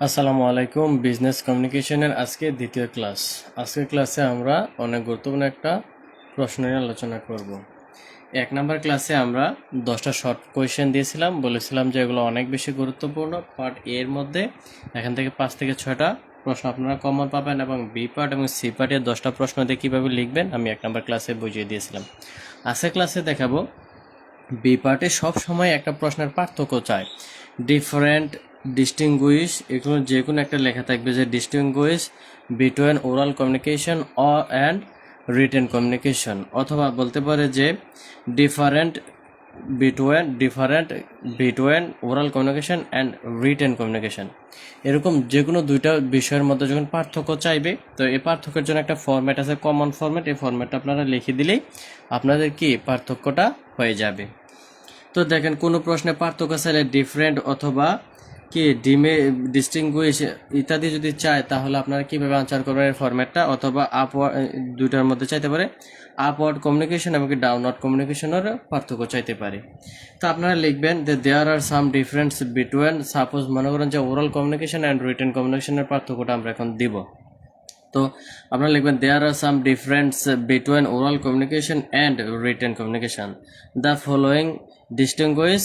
আসসালামু আলাইকুম। বিজনেস কমিউনিকেশনের আজকে দ্বিতীয় ক্লাস। আজকের ক্লাসে আমরা অনেক গুরুত্বপূর্ণ একটা প্রশ্ন নিয়ে আলোচনা করব। 1 নম্বর ক্লাসে আমরা 10টা শর্ট কোয়েশ্চেন দিয়েছিলাম, বলেছিলাম যে এগুলো অনেক বেশি গুরুত্বপূর্ণ। পার্ট এর মধ্যে এখান থেকে 5 থেকে 6টা প্রশ্ন আপনারা কমন পাবেন এবং বি পার্ট এবং সি পার্টের 10টা প্রশ্ন দিয়ে কীভাবে লিখবেন আমি 1 নম্বর ক্লাসে বুঝিয়ে দিয়েছিলাম। আজকের ক্লাসে দেখাবো বি পার্টে সব সময় একটা প্রশ্নের পার্থক্য চায়। ডিফারেন্ট, ডিস্টিংগুইশ, এগুলো যে কোনো একটা লেখা থাকবে যে distinguish between oral communication and written communication, অথবা বলতে পারে যে different between oral communication and written communication. এরকম যে কোনো দুইটা বিষয়ের মধ্যে যখন পার্থক্য চাইবে, তো এই পার্থক্যের জন্য একটা ফরম্যাট আছে, কমন ফরম্যাট। এই ফরম্যাটটা আপনারা লিখে দিলেই আপনাদের কি পার্থক্যটা হয়ে যাবে। তো দেখেন, কোনো প্রশ্নে পার্থক্য চাইলে ডিফারেন্ট অথবা কি ডিস্টিংগুইশ ইত্যাদি যদি চায়, তাহলে আপনারা কিভাবে আনসার করবেন এই ফরম্যাটটা, অথবা আপওয়ার্ড, দুইটার মধ্যে চাইতে পারে আপওয়ার্ড কমিউনিকেশন এবং ডাউনওয়ার্ড কমিউনিকেশনের পার্থক্য চাইতে পারে। তো আপনারা লিখবেন যে দেয়ার are some difference between, suppose মনে করেন যে ওরাল কমিউনিকেশন অ্যান্ড রিটেন কমিউনিকেশনের পার্থক্যটা আমরা এখন দিব। তো আপনারা লিখবেন there are some difference between oral communication and written communication, the following distinguish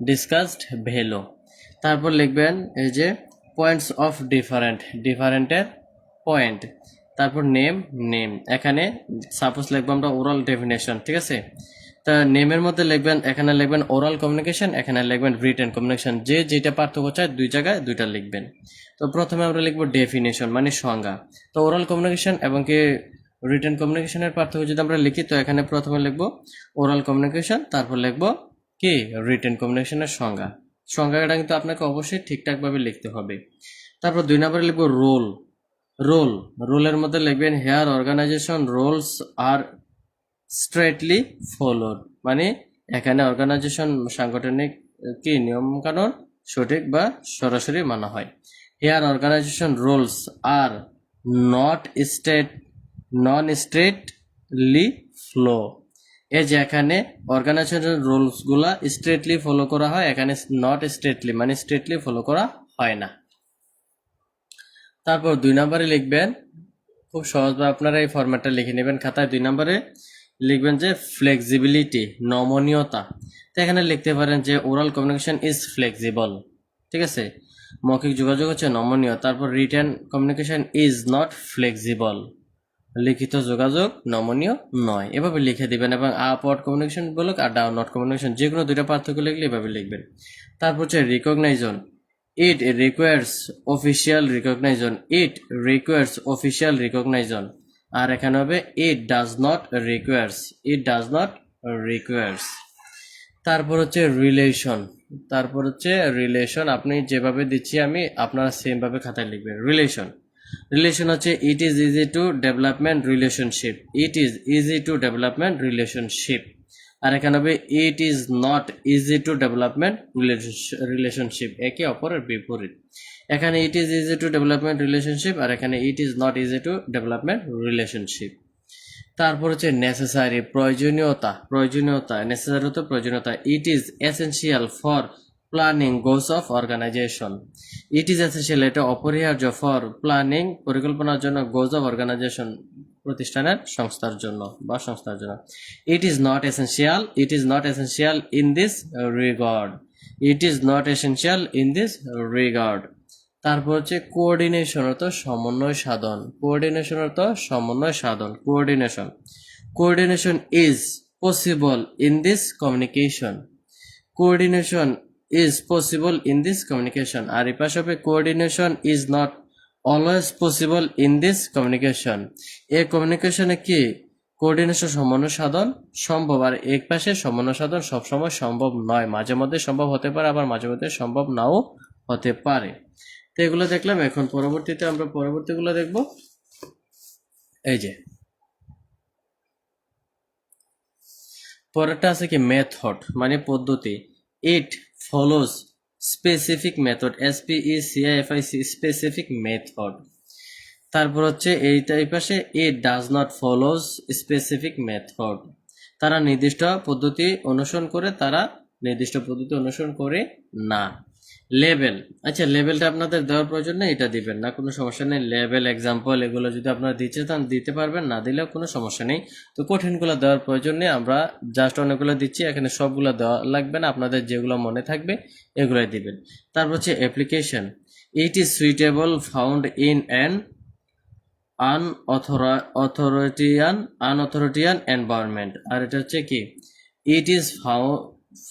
discussed value. তারপর লিখবেন এই যে পয়েন্টস অফ ডিফারেন্টের পয়েন্ট, তারপর নেম। এখানে সাপোজ লিখবো আমরা ওরাল ডেফিনেশন, ঠিক আছে। তা নেমের মধ্যে লিখবেন, এখানে লিখবেন ওরাল কমিউনিকেশন, এখানে লিখবেন রিটেন কমিউনিকেশন। যে যেটা পার্থক্য চায় দুই জায়গায় দুইটা লিখবেন। তো প্রথমে আমরা লিখবো ডেফিনেশন মানে সংজ্ঞা। তো ওরাল কমিউনিকেশন এবং কি রিটেন কমিউনিকেশনের পার্থক্য যদি আমরা লিখি, তো এখানে প্রথমে লিখবো ওরাল কমিউনিকেশন, তারপর লিখবো কি রিটেন কমিউনিকেশনের সংজ্ঞা। সংজ্ঞাটা কিন্তু আপনাকে অবশ্যই ঠিকঠাকভাবে লিখতে হবে। তারপর 2 নম্বরে লিখবো রোলের মধ্যে লিখবেন হেয়ার অর্গানাইজেশন রোলস আর স্ট্রেটলি ফলোড, মানে এখানে অর্গানাইজেশন সাংগঠনিক কি নিয়ম কানুন সঠিক বা সরাসরি মানা হয়। হেয়ার অর্গানাইজেশন রোলস আর নন স্ট্রেটলি ফ্লো, এই যে এখানে অর্গানাইজেশন রুলসগুলা স্ট্রেটলি ফলো করা হয়, এখানে নট স্ট্রেটলি মানে স্ট্রেটলি ফলো করা হয় না। তারপর 2 নম্বরে লিখবেন, খুব সহজভাবে আপনারা এই ফরম্যাটটা লিখে নেবেন খাতায়। 2 নম্বরে লিখবেন যে ফ্লেক্সিবিলিটি, নমনীয়তা। তো এখানে লিখতে পারেন যে ওরাল কমিউনিকেশন ইজ ফ্লেক্সিবল, ঠিক আছে। মৌখিক যোগাযোগ হচ্ছে নমনীয়। তারপর written communication is not flexible, লিখিত যোগাযোগ নমনীয় নয়। এভাবে লিখে দিবেন। এবং আপওয়ার্ড কমিউনিকেশন বলুক আর ডাউনওয়ার্ড কমিউনিকেশন, যে কোনো দুইটা পার্থক্য লিখলে এভাবে লিখবেন। তারপর হচ্ছে রিকগনাইজন, ইট রিকোয়ার্স অফিসিয়াল রিকগনাইজন, আর এখানে হবে ইট ডাজ নট রিকোয়ার্স। তারপর হচ্ছে রিলেশন, আপনি যেভাবে দিচ্ছি আমি, আপনারা সেম ভাবে খাতায় লিখবেন। রিলেশন হচ্ছে it is easy to development relationship, আর এখানে হবে it is not easy to development relationship, একে অপরের বিপরীত। এখানে it is easy to development relationship, আর এখানে it is not easy to development relationship. তারপর হচ্ছে নেসেসারি, প্রয়োজনীয়তা। It is essential for planning goals of organisation, it is essential এটা অপরিহার্য, ফর প্ল্যানিং পরিকল্পনার জন্য, গোলস অফ অর্গানাইজেশন সংস্থার জন্য। It is not essential in this regard. তারপর হচ্ছে coordination is possible in this communication, আর এই পাশে হবে coordination is not always possible in this communication. এই কমিউনিকেশনে কি কোঅর্ডিনেশন সমন্বয় সাধন সম্ভব, আর এক পাশে সমন্বয় সাধন সবসময় সম্ভব নয়, মাঝে মধ্যে সম্ভব হতে পারে, আবার মাঝে মধ্যে সম্ভব নাও হতে পারে। তো এগুলো দেখলাম। এখন পরবর্তীতে আমরা পরবর্তীগুলো দেখব। এই যে পরেরটা আছে কি মেথড মানে পদ্ধতি, it follows specific method, specific method. তারপর হচ্ছে এই পাশে it does not follows specific method, তারা নির্দিষ্ট পদ্ধতি অনুসরণ করে না। লেভেল, আচ্ছা লেভেলটা আপনাদের দেওয়ার প্রয়োজন নেই, এটা দিবেন না, কোনো সমস্যা নেই। লেভেল, এক্সাম্পল এগুলো যদি আপনারা দিতে চান দিতে পারবেন, না দিলেও কোনো সমস্যা নেই। তো কঠিনগুলো দেওয়ার প্রয়োজন নেই, আমরা জাস্ট অনেকগুলো দিচ্ছি, এখানে সবগুলো দেওয়া লাগবে না, আপনাদের যেগুলো মনে থাকবে এগুলোই দিবেন। তারপর হচ্ছে application, it is suitable found in an unauthoritarian environment. আর এটা হচ্ছে কি, it is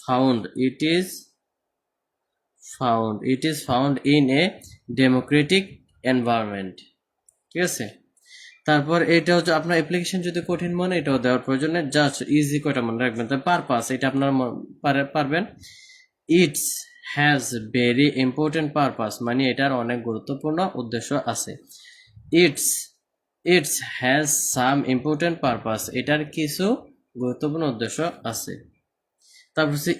found it is found in a democratic environment, ঠিক আছে। তারপর এটা হচ্ছে আপনার অ্যাপ্লিকেশন যদি কঠিন মনে এটাও দেওয়ার প্রয়োজন নেই, জাস্ট ইজি কয়টা মনে রাখবেন। তার পারপাস এটা আপনারা পারবেন, it's has very important purpose, মানে এটার অনেক গুরুত্বপূর্ণ উদ্দেশ্য আছে। It's it's has some important purpose, এটার কিছু গুরুত্বপূর্ণ উদ্দেশ্য আছে। তারপর হচ্ছে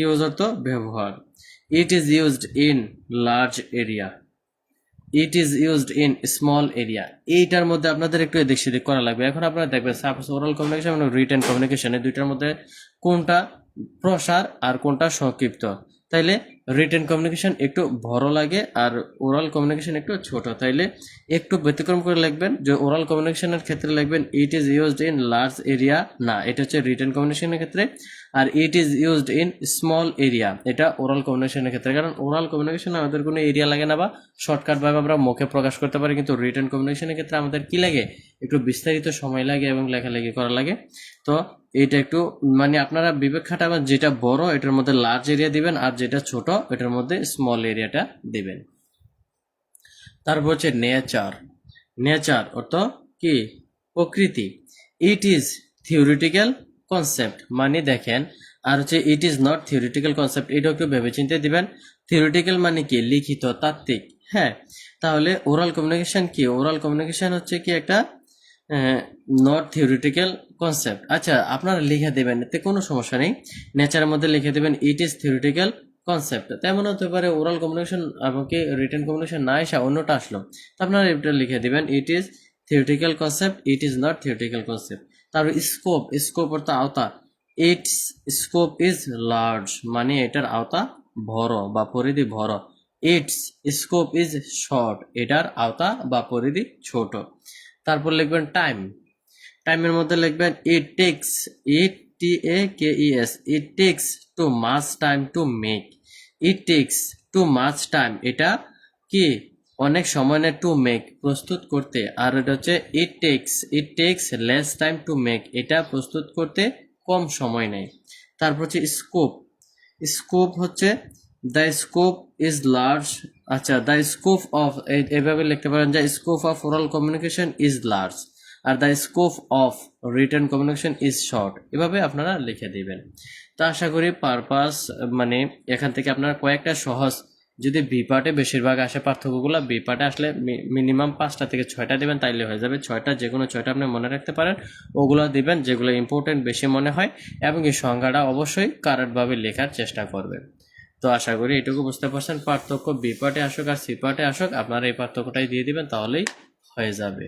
ইউজ অর্থ ব্যবহার, ইট is used in large area, it is used in small area. এইটার মধ্যে আপনাদের একটু এদিক সেদিক করা লাগবে। এখন আপনারা দেখবেন সাপোজ ওরাল কমিউনিকেশন এবং রিটেন কমিউনিকেশন, এই দুইটার মধ্যে কোনটা প্রসার আর কোনটা সংক্ষিপ্ত। তাইলে রিটেন কমিউনিকেশন একটু বড় লাগে আর ওরাল কমিউনিকেশন একটু ছোট, তাইলে একটু ব্যতিক্রম করে লিখবেন। যে ওরাল কমিউনিকেশনের ক্ষেত্রে লিখবেন it is used in large area, না এটা হচ্ছে রিটেন কমিউনিকেশনের ক্ষেত্রে। আর it is used in small area, এটা ওরাল কমিউনিকেশনের ক্ষেত্রে। কারণ ওরাল কমিউনিকেশন আমাদের কোনো এরিয়া লাগে না বা শর্টকাট ভাবে আমরা মুখে প্রকাশ করতে পারি, কিন্তু রিটেন কমিউনিকেশনের ক্ষেত্রে আমাদের কি লাগে, একটু বিস্তারিত সময় লাগে এবং লেখালেখি করা লাগে। তো এটা একটু মানে আপনারা বিবেক খাটাবেন, যেটা বড় এটার মধ্যে লার্জ এরিয়া দিবেন, আর যেটা ছোট এটার মধ্যে স্মল এরিয়াটা দিবেন। তারপর হচ্ছে নেচার অর্থ কি, প্রকৃতি। ইট ইজ থিওরিটিক্যাল কনসেপ্ট, মানে দেখেন, আর হচ্ছে it is not theoretical concept, এটা একটু ভেবেচিন্তে দিবেন। থিওরিটিক্যাল মানে কি, লিখিত, তাত্ত্বিক। হ্যাঁ, তাহলে ওরাল কমিউনিকেশন কি, ওরাল কমিউনিকেশন হচ্ছে কি একটা নট থিওরিটিক্যাল কনসেপ্ট। আচ্ছা আপনারা লিখে দেবেন, এতে কোনো সমস্যা নেই, নেচারের মধ্যে লিখে দেবেন ইট ইজ থিওরিটিক্যাল কনসেপ্ট। তেমন হতে পারে ওরাল কমিউনিকেশন এমনকি রিটেন কমিউনিকেশন না এসে অন্যটা আসলো, তো আপনারা এটা লিখে দিবেন it is theoretical concept, it is not theoretical concept. তারপর স্কোপ অর্থ আওতা, ইটস স্কোপ ইজ লার্জ, মানে এটার আওতা বড় বা পরিধি বড়। ইটস স্কোপ ইজ শর্ট, এটার আওতা বা পরিধি ছোট। তারপর লিখবেন টাইমের মধ্যে লিখবেন it takes it takes too much time to make, it takes too much time, এটা কি অনেক সময় নেয়, টু মেক প্রস্তুত করতে। আর এটা হচ্ছে it takes less time to make, এটা প্রস্তুত করতে কম সময় নেয়। তারপর হচ্ছে স্কোপ হচ্ছে দ্য স্কোপ ইজ লার্জ, আচ্ছা দ্য স্কোপ অফ, এইভাবে লিখতে পারেন যে scope of oral communication is large, are the scope of written communication is short, এভাবে আপনারা লিখে দিবেন। তো আশা করি পারপাস মানে এখান থেকে আপনারা কয়েকটা সহজ, যদি বি পার্টে বেশিরভাগ আসে পার্থক্যগুলো, বি পার্টে আসলে মিনিমাম 5টা থেকে 6টা দিবেন, তাইলে হয়ে যাবে। 6টা, যে কোনো 6টা আপনি মনে রাখতে পারেন, ওগুলো দিবেন যেগুলো ইম্পর্টেন্ট বেশি মনে হয়, এবং এই সংখ্যাটা অবশ্যই কারেক্টভাবে লেখার চেষ্টা করবেন। তো আশা করি এটুকু বুঝতে পারছেন। পার্থক্য বি পার্টে আসুক আর সি পার্টে আসুক, আপনারা এই পার্থক্যটাই দিয়ে দিবেন, তাহলেই হয়ে যাবে।